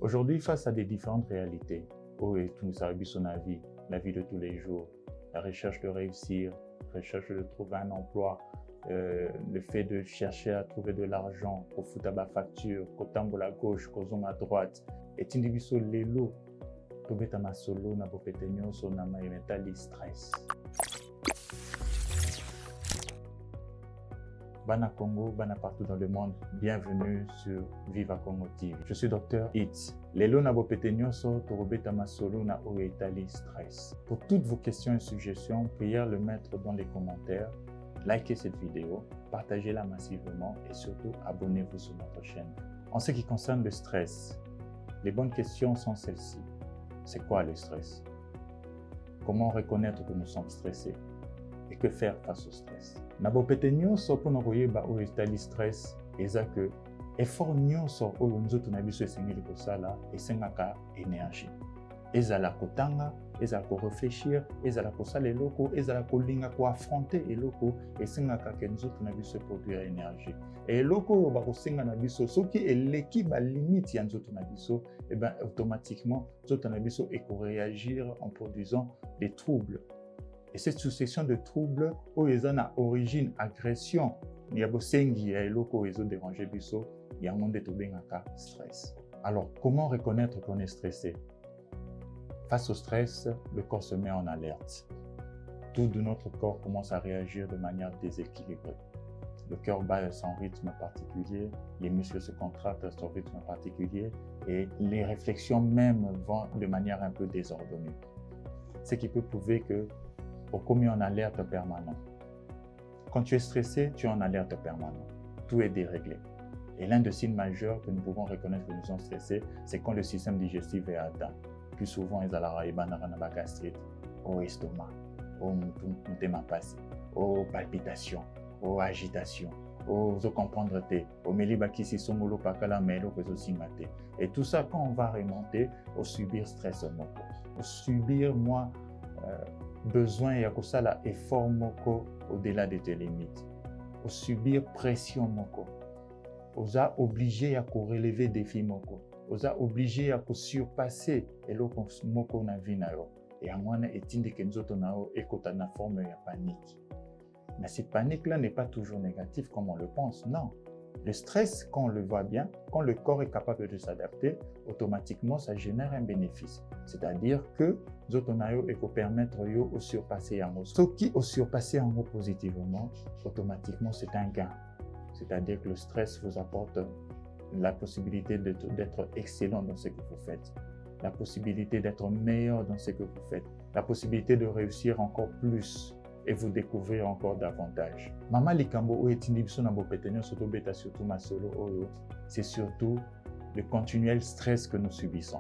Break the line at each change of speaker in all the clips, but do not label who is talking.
Aujourd'hui, face à des différentes réalités, tout nous arrive sur la vie de tous les jours, la recherche de réussir, la recherche de trouver un emploi, le fait de chercher à trouver de l'argent, au foot à la facture, au tambour à gauche, au zoom à droite, et tindibiso lelo, tobeta masolo na bopetenyo so na maïmentali stress. Bana Congo, Bana partout dans le monde, bienvenue sur Viva Congo TV. Je suis Dr Hitz. Lelo na bopetenyo so torobeta masolo na oetali stress. Pour toutes vos questions et suggestions, priez le mettre dans les commentaires, likez cette vidéo, partagez-la massivement et surtout abonnez-vous sur notre chaîne. En ce qui concerne le stress, les bonnes questions sont celles-ci. C'est quoi le stress? Comment reconnaître que nous sommes stressés? Et que faire face au stress? Na bopete nyonso mpona koyeba oyo etali stress eza ke effort nyonso oyo nzoto na biso esengeli kosala esengaka énergie. Ezala kotanga, ezala korefléchir, ezala kosala eloko, ezala kolinga koaffronter eloko esengaka ke nzoto na biso eproduire énergie. Et eloko oyo bakosenga na biso soki eleki balimite ya nzoto na biso, automatiquement nzoto na biso ekoréagir en produisant des troubles. Et cette succession de troubles, où ils ont à origine agression, il y a bosengi ya eloko ils ont dérangé biso, il y a un monde tobengaka stress. Alors, comment reconnaître qu'on est stressé? Face au stress, le corps se met en alerte. Tout de notre corps commence à réagir de manière déséquilibrée. Le cœur bat à son rythme particulier, les muscles se contractent à son rythme particulier et les réflexions même vont de manière un peu désordonnée. Ce qui peut prouver que commis en alerte permanente. Quand tu es stressé, tu es en alerte permanente. Tout est déréglé. Et l'un des signes majeurs que nous pouvons reconnaître que nous sommes stressés, c'est quand le système digestif est atteint. Plus souvent, ils ont la gastrite, au estomac, au mutemapasse, aux palpitations, aux agitations, aux comprendre au melibakisi somolo pakala melo singate. Et tout ça, quand on va remonter, au subir stress moko, au subir besoin ya kosala effort moko au-delà de tes limites, au subir pression moko, oza obligé ya ko relever défi moko, oza obligé ya ko surpasser eloko moko na vie na yo. Et amwana etindi ke nzoto na yo ekota na forme ya panique. Mais cette panique-là n'est pas toujours négative comme on le pense, non. Le stress, quand on le voit bien, quand le corps est capable de s'adapter, automatiquement, ça génère un bénéfice. C'est-à-dire que Zotonayo et qu'on permettre au surpasser en haut. Ce qui au surpasser en haut positivement, automatiquement, c'est un gain. C'est-à-dire que le stress vous apporte la possibilité d'être excellent dans ce que vous faites, la possibilité d'être meilleur dans ce que vous faites, la possibilité de réussir encore plus et vous découvrir encore davantage. Mama likambo o etindi biso na bopetenyo soto beta surtout masolo oyo, c'est surtout le continuel stress que nous subissons,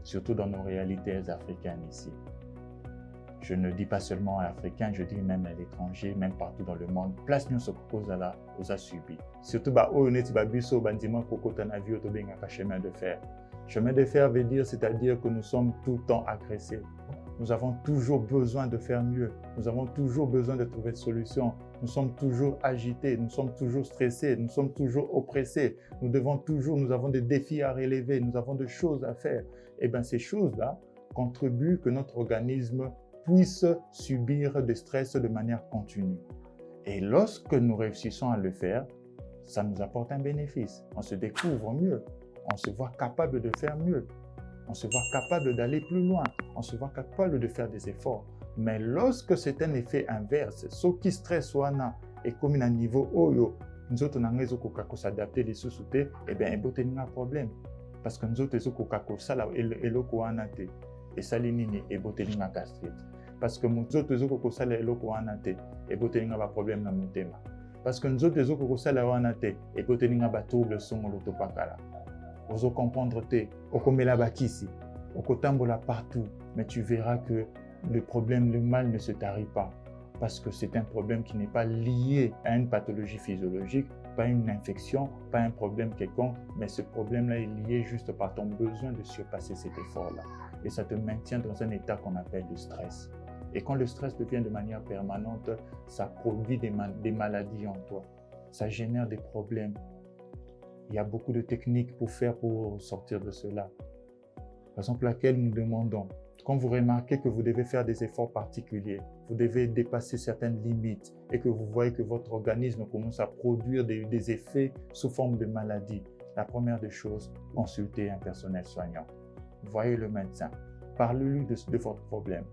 surtout dans nos réalités africaines ici. Je ne dis pas seulement africains, je dis même à l'étranger, même partout dans le monde. Place nous se cause à la aux a subi. Surtout ba oyo neti ba biso bandima kokota na vie to bengaka chemin de fer. Chemin de fer veut dire, c'est-à-dire que nous sommes tout le temps agressés. Nous avons toujours besoin de faire mieux. Nous avons toujours besoin de trouver des solutions. Nous sommes toujours agités, nous sommes toujours stressés, nous sommes toujours oppressés. Nous avons des défis à relever, nous avont des choses à faire. Et bien ces choses-là contribuent que notre organisme puisse subir des stress de manière continue. Et lorsque nous réussissons à le faire, ça nous apporte un bénéfice. On se découvre mieux, on se voit capable de faire mieux. On se voit capable d'aller plus loin, on se voit capable de faire des efforts. Mais lorsque c'est un effet inverse, ce qui stresse wana et comme un niveau oyo, nous autres n'avons s'adapter les sous-soutés, eh bien, il y a un problème. Parce que nous autres n'avons eloko wana te, et salinini et botelinga gastrite. Parce que nous autres n'avons eloko wana te, et botelinga ba problème na mutema. Parce que nous autres n'avons wana te, et botelinga ba trouble songolo topakala. Vous comprendre te, okomela bakisi, okotambola partout, mais tu verras que le mal ne se tarit pas, parce que c'est un problème qui n'est pas lié à une pathologie physiologique, pas une infection, pas un problème quelconque, mais ce problème-là est lié juste par ton besoin de surpasser cet effort-là. Et ça te maintient dans un état qu'on appelle le stress. Et quand le stress devient de manière permanente, ça produit des maladies en toi, ça génère des problèmes. il y a beaucoup de techniques pour sortir de cela. Raison pour laquelle nous demandons, quand vous remarquez que vous devez faire des efforts particuliers, vous devez dépasser certaines limites et que vous voyez que votre organisme commence à produire des effets sous forme de maladie, la première des choses, consultez un personnel soignant. Voyez le médecin, parlez-lui de votre problème.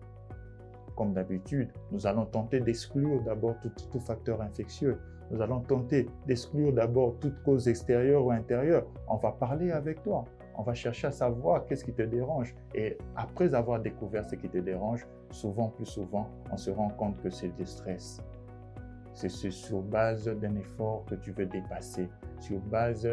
Comme d'habitude, nous allons tenter d'exclure d'abord tout facteur infectieux. Nous allons tenter d'exclure d'abord toute cause extérieure ou intérieure. On va parler avec toi. On va chercher à savoir qu'est-ce qui te dérange. Et après avoir découvert ce qui te dérange, plus souvent, on se rend compte que c'est du stress. C'est sur base d'un effort que tu veux dépasser, sur base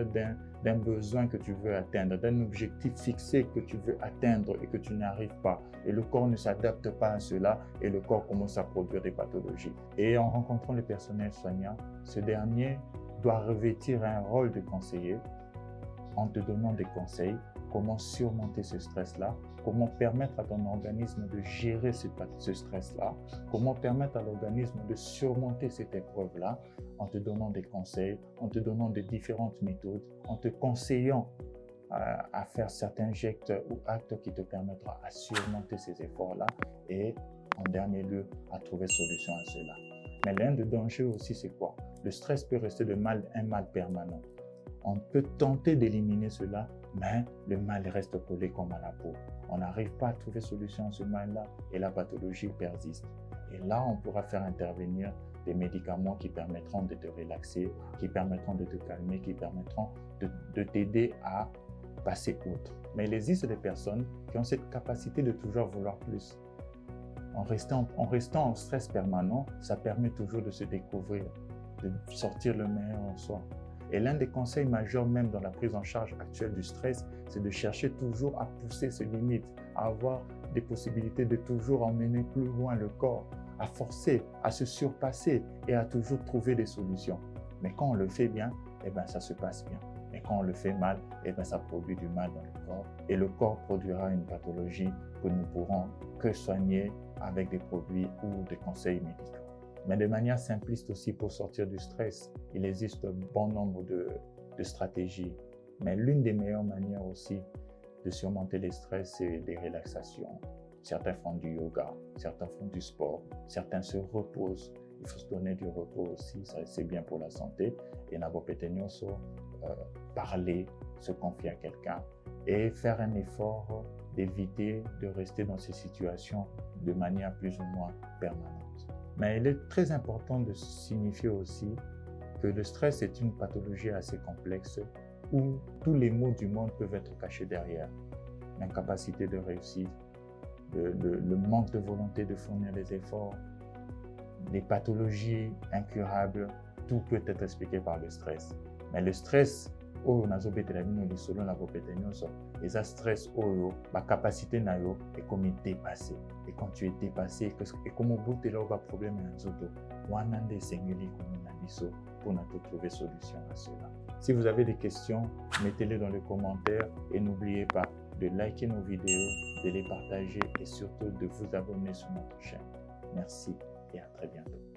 d'un besoin que tu veux atteindre, d'un objectif fixé que tu veux atteindre et que tu n'arrives pas. Et le corps ne s'adapte pas à cela et le corps commence à produire des pathologies. Et en rencontrant le personnel soignant, ce dernier doit revêtir un rôle de conseiller en te donnant des conseils, comment surmonter ce stress-là, comment permettre à ton organisme de gérer ce stress-là, comment permettre à l'organisme de surmonter cette épreuve-là, en te donnant des conseils, en te donnant de différentes méthodes, en te conseillant à faire certains gestes ou actes qui te permettront à surmonter ces efforts-là et, en dernier lieu, à trouver solution à cela. Mais l'un des dangers aussi, c'est quoi? Le stress peut rester un mal permanent. On peut tenter d'éliminer cela, mais le mal reste collé comme à la peau. On n'arrive pas à trouver solution à ce mal-là et la pathologie persiste. Et là, on pourra faire intervenir des médicaments qui permettront de te relaxer, qui permettront de te calmer, qui permettront de t'aider à passer outre. Mais il existe des personnes qui ont cette capacité de toujours vouloir plus. En restant en stress permanent, ça permet toujours de se découvrir, de sortir le meilleur en soi. Et l'un des conseils majeurs même dans la prise en charge actuelle du stress, c'est de chercher toujours à pousser ses limites, à avoir des possibilités de toujours emmener plus loin le corps, à forcer, à se surpasser et à toujours trouver des solutions. Mais quand on le fait bien, ça se passe bien. Mais quand on le fait mal, ça produit du mal dans le corps. Et le corps produira une pathologie que nous pourrons que soigner avec des produits ou des conseils médicaux. Mais de manière simpliste aussi, pour sortir du stress, il existe un bon nombre de stratégies. Mais l'une des meilleures manières aussi de surmonter les stress, c'est des relaxations. Certains font du yoga, certains font du sport, certains se reposent. Il faut se donner du repos aussi, c'est bien pour la santé. Et Nabo Petenyoso, parler, se confier à quelqu'un et faire un effort d'éviter de rester dans ces situations de manière plus ou moins permanente. Mais il est très important de signifier aussi que le stress est une pathologie assez complexe où tous les maux du monde peuvent être cachés derrière. L'incapacité de réussir, le manque de volonté de fournir des efforts, les pathologies incurables, tout peut être expliqué par le stress. Mais le stress, selon la les stress, la capacité est comme dépassé. Et quand tu es dépassé, et comme au bout de là, problème pour trouver solution à cela. Si vous avez des questions, mettez-les dans les commentaires et n'oubliez pas de liker nos vidéos, de les partager et surtout de vous abonner sur notre chaîne. Merci et à très bientôt.